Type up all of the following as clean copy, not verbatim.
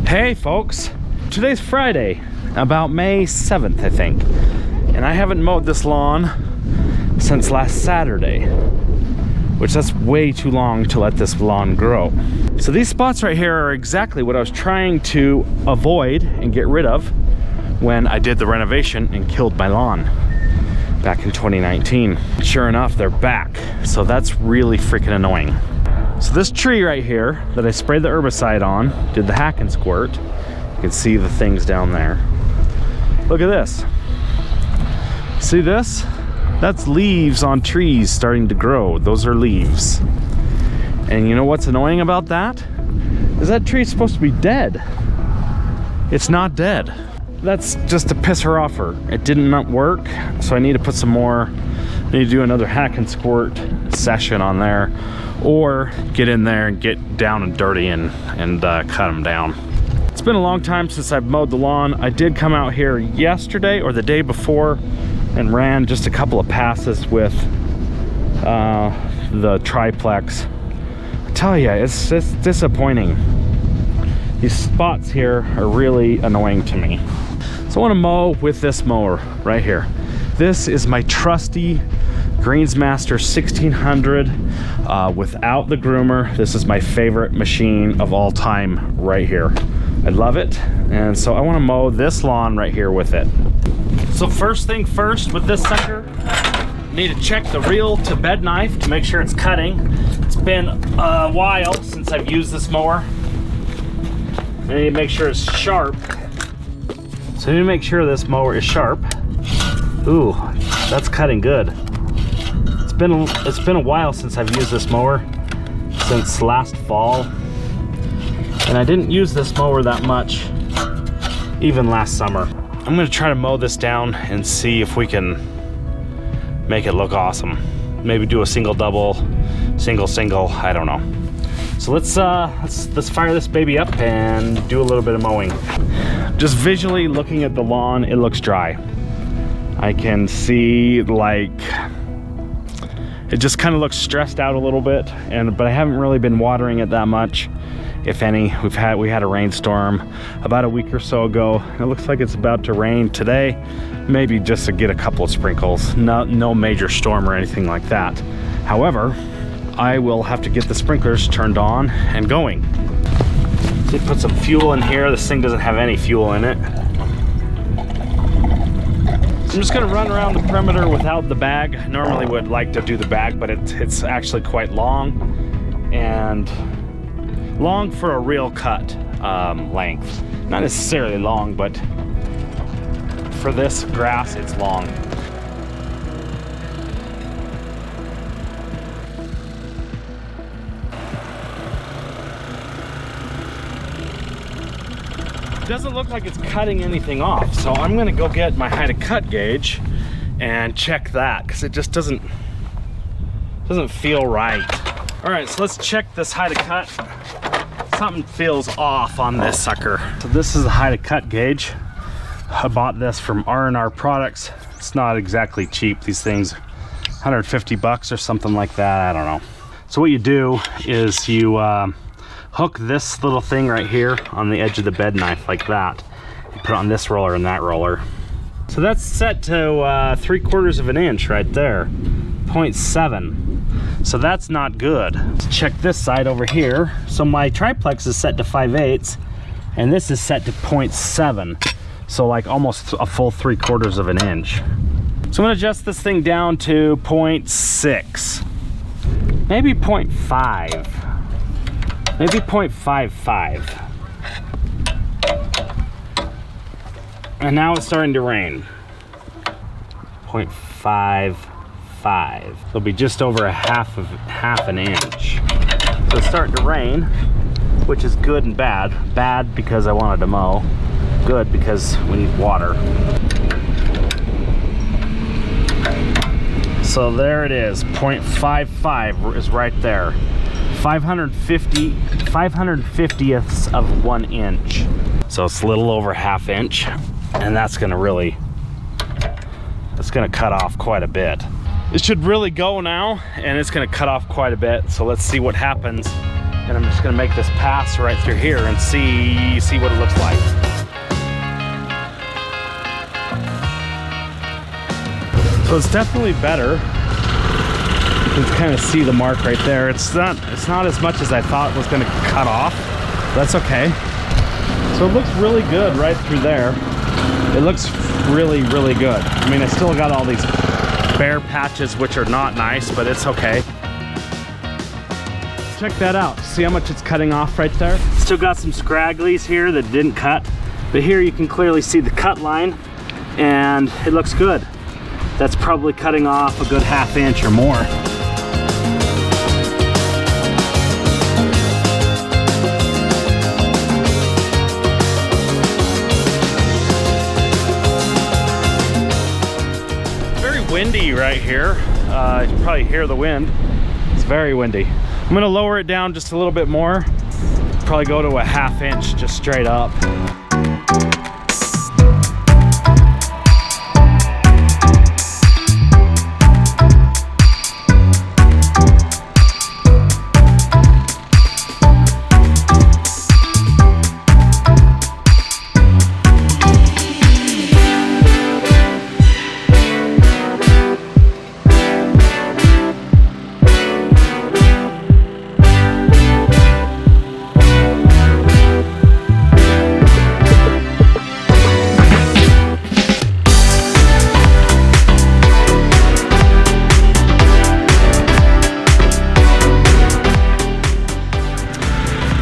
Hey folks, today's Friday, about May 7th I think, and I haven't mowed this lawn since last Saturday, which that's way too long to let this lawn grow. So these spots right here are exactly what I was trying to avoid and get rid of when I did the renovation and killed my lawn back in 2019. Sure enough, they're back, so that's really freaking annoying. So this tree right here that I sprayed the herbicide on, did the hack and squirt. You can see the things down there. Look at this. See this? That's leaves on trees starting to grow. Those are leaves. And you know what's annoying about that? Is that tree supposed to be dead. It's not dead. That's just to piss her off her. It did not work, so I need to put some more. I need to do another hack and squirt session on there, or get in there and get down and dirty and cut them down. It's been a long time since I've mowed the lawn. I did come out here yesterday or the day before and ran just a couple of passes with the triplex. I tell you, it's disappointing. These spots here are really annoying to me. So I want to mow with this mower right here. This is my trusty Greensmaster 1600 without the groomer. This is my favorite machine of all time right here. I love it, and so I want to mow this lawn right here with it. So first thing first with this sucker, need to check the reel to bed knife to make sure it's cutting. It's been a while since I've used this mower. I need to make sure it's sharp. So I need to make sure this mower is sharp. Ooh, that's cutting good. It's been a while since I've used this mower, since last fall, and I didn't use this mower that much even last summer. I'm gonna try to mow this down and see if we can make it look awesome. Maybe do a single double, single, I don't know. So let's fire this baby up and do a little bit of mowing. Just visually looking at the lawn, it looks dry. I can see, like, it just kind of looks stressed out a little bit, but I haven't really been watering it that much, if any. We had a rainstorm about a week or so ago. It looks like it's about to rain today, maybe just to get a couple of sprinkles. No major storm or anything like that. However, I will have to get the sprinklers turned on and going. So put some fuel in here. This thing doesn't have any fuel in it. I'm just gonna run around the perimeter without the bag. I normally would like to do the bag, but it's actually quite long, and long for a real cut length. Not necessarily long, but for this grass, it's long. It doesn't look like it's cutting anything off, so I'm gonna go get my height of cut gauge and check that, because it just doesn't feel right. All right, so let's check this height of cut. Something feels off on this sucker. So this is the height of cut gauge. I bought this from R&R Products. It's not exactly cheap. These things, 150 bucks or something like that, I don't know. So what you do is you hook this little thing right here on the edge of the bed knife like that. You put it on this roller and that roller. So that's set to 3/4 of an inch right there, 0.7. So that's not good. Let's check this side over here. So my triplex is set to 5/8, and this is set to 0.7. So like almost a full 3/4 of an inch. So I'm gonna adjust this thing down to 0.6, maybe 0.5. Maybe 0.55. And now it's starting to rain. 0.55. It'll be just over half an inch. So it's starting to rain, which is good and bad. Bad because I wanted to mow. Good because we need water. So there it is, 0.55 is right there. 550ths of 1 inch. So it's a little over ½ inch, and that's gonna cut off quite a bit. It should really go now, and it's gonna cut off quite a bit. So let's see what happens And I'm just gonna make this pass right through here and see what it looks like. So it's definitely better. You can kind of see the mark right there. It's not as much as I thought was gonna cut off. That's okay. So it looks really good right through there. It looks really, really good. I mean, I still got all these bare patches, which are not nice, but it's okay. Check that out. See how much it's cutting off right there? Still got some scragglies here that didn't cut, but here you can clearly see the cut line, and it looks good. That's probably cutting off a good ½ inch or more. Very windy right here. You can probably hear the wind. It's very windy. I'm gonna lower it down just a little bit more. Probably go to a ½ inch just straight up.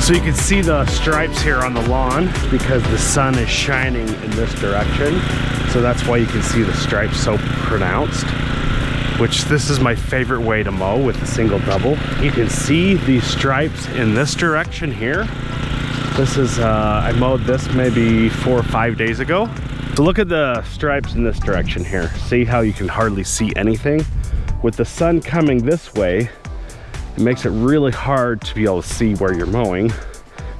So you can see the stripes here on the lawn because the sun is shining in this direction. So that's why you can see the stripes so pronounced, which this is my favorite way to mow with a single double. You can see these stripes in this direction here. This is, I mowed this maybe 4 or 5 days ago. So look at the stripes in this direction here. See how you can hardly see anything? With the sun coming this way, it makes it really hard to be able to see where you're mowing.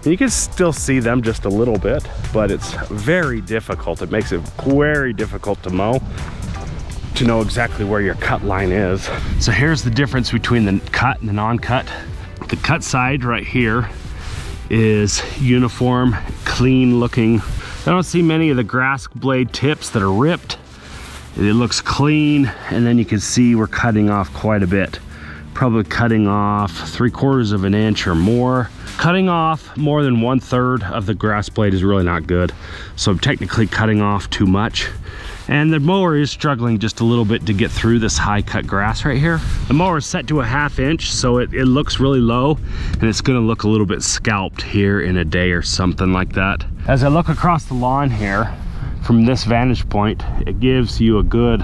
You can still see them just a little bit, but it's very difficult. It makes it very difficult to mow, to know exactly where your cut line is. So here's the difference between the cut and the non-cut. The cut side right here is uniform, clean looking. I don't see many of the grass blade tips that are ripped. It looks clean, and then you can see we're cutting off quite a bit. Probably cutting off 3/4 of an inch or more. Cutting off more than 1/3 of the grass blade is really not good. So I'm technically cutting off too much. And the mower is struggling just a little bit to get through this high cut grass right here. The mower is set to a ½ inch, so it looks really low, and it's gonna look a little bit scalped here in a day or something like that. As I look across the lawn here, from this vantage point, it gives you a good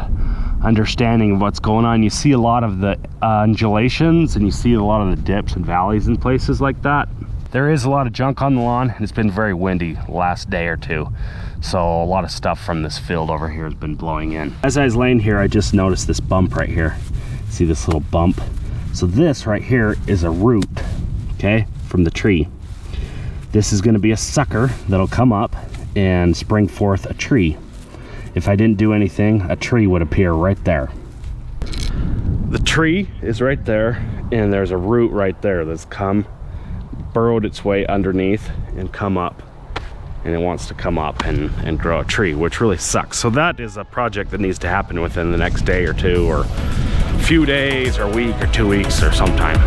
understanding of what's going on. You see a lot of the undulations, and you see a lot of the dips and valleys in places like that. There is a lot of junk on the lawn, and it's been very windy the last day or two. So a lot of stuff from this field over here has been blowing in. As I was laying here, I just noticed this bump right here. See this little bump? So this right here is a root, okay, from the tree. This is gonna be a sucker that'll come up and spring forth a tree. If I didn't do anything, a tree would appear right there. The tree is right there, and there's a root right there that's burrowed its way underneath and come up, and it wants to come up and grow a tree, which really sucks. So that is a project that needs to happen within the next day or two, or a few days or a week or 2 weeks or sometime.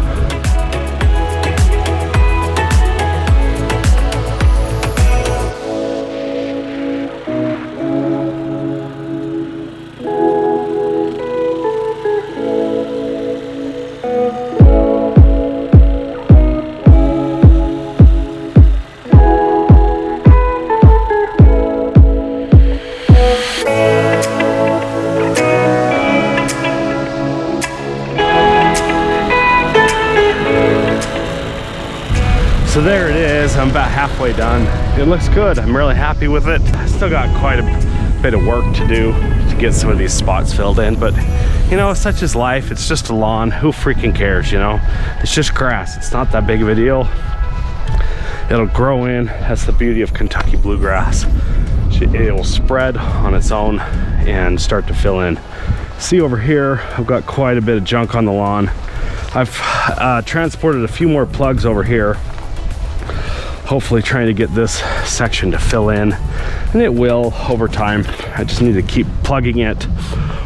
So there it is. I'm about halfway done. It looks good. I'm really happy with it. I still got quite a bit of work to do to get some of these spots filled in, but you know, such is life. It's just a lawn. Who freaking cares, you know? It's just grass. It's not that big of a deal. It'll grow in. That's the beauty of Kentucky bluegrass. It will spread on its own and start to fill in. See over here, I've got quite a bit of junk on the lawn. I've transported a few more plugs over here, hopefully trying to get this section to fill in, and it will over time. I just need to keep plugging it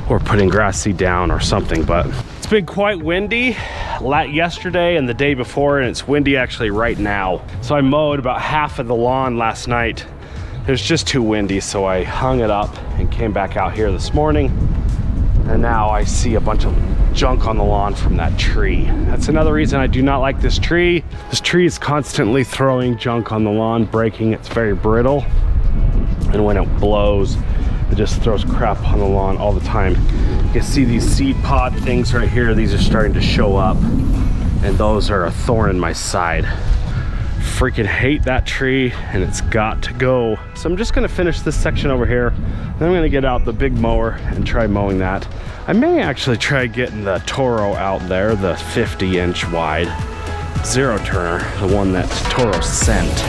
or putting grass seed down or something. But it's been quite windy yesterday and the day before, and it's windy actually right now. So I mowed about half of the lawn last night. It was just too windy, so I hung it up and came back out here this morning, and now I see a bunch of junk on the lawn from that tree. That's another reason I do not like this tree. This tree is constantly throwing junk on the lawn, breaking. It's very brittle, and when it blows, it just throws crap on the lawn all the time. You can see these seed pod things right here. These are starting to show up, and those are a thorn in my side. Freaking hate that tree, and it's got to go. So I'm just gonna finish this section over here, then I'm gonna get out the big mower and try mowing that. I may actually try getting the Toro out there, the 50-inch wide zero turner, the one that Toro sent.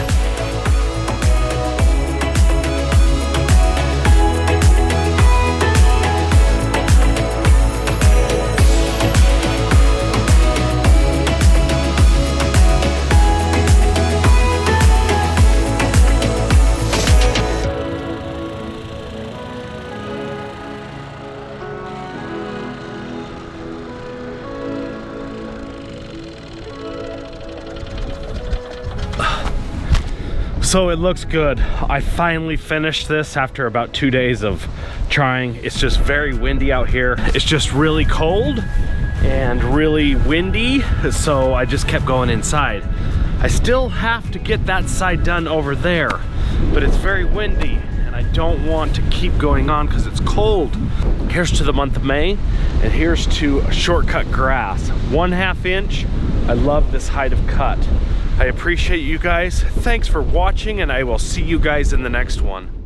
So it looks good. I finally finished this after about 2 days of trying. It's just very windy out here. It's just really cold and really windy, so I just kept going inside. I still have to get that side done over there, but it's very windy and I don't want to keep going on because it's cold. Here's to the month of May, and here's to shortcut grass. 1/2 inch. I love this height of cut. I appreciate you guys. Thanks for watching, and I will see you guys in the next one.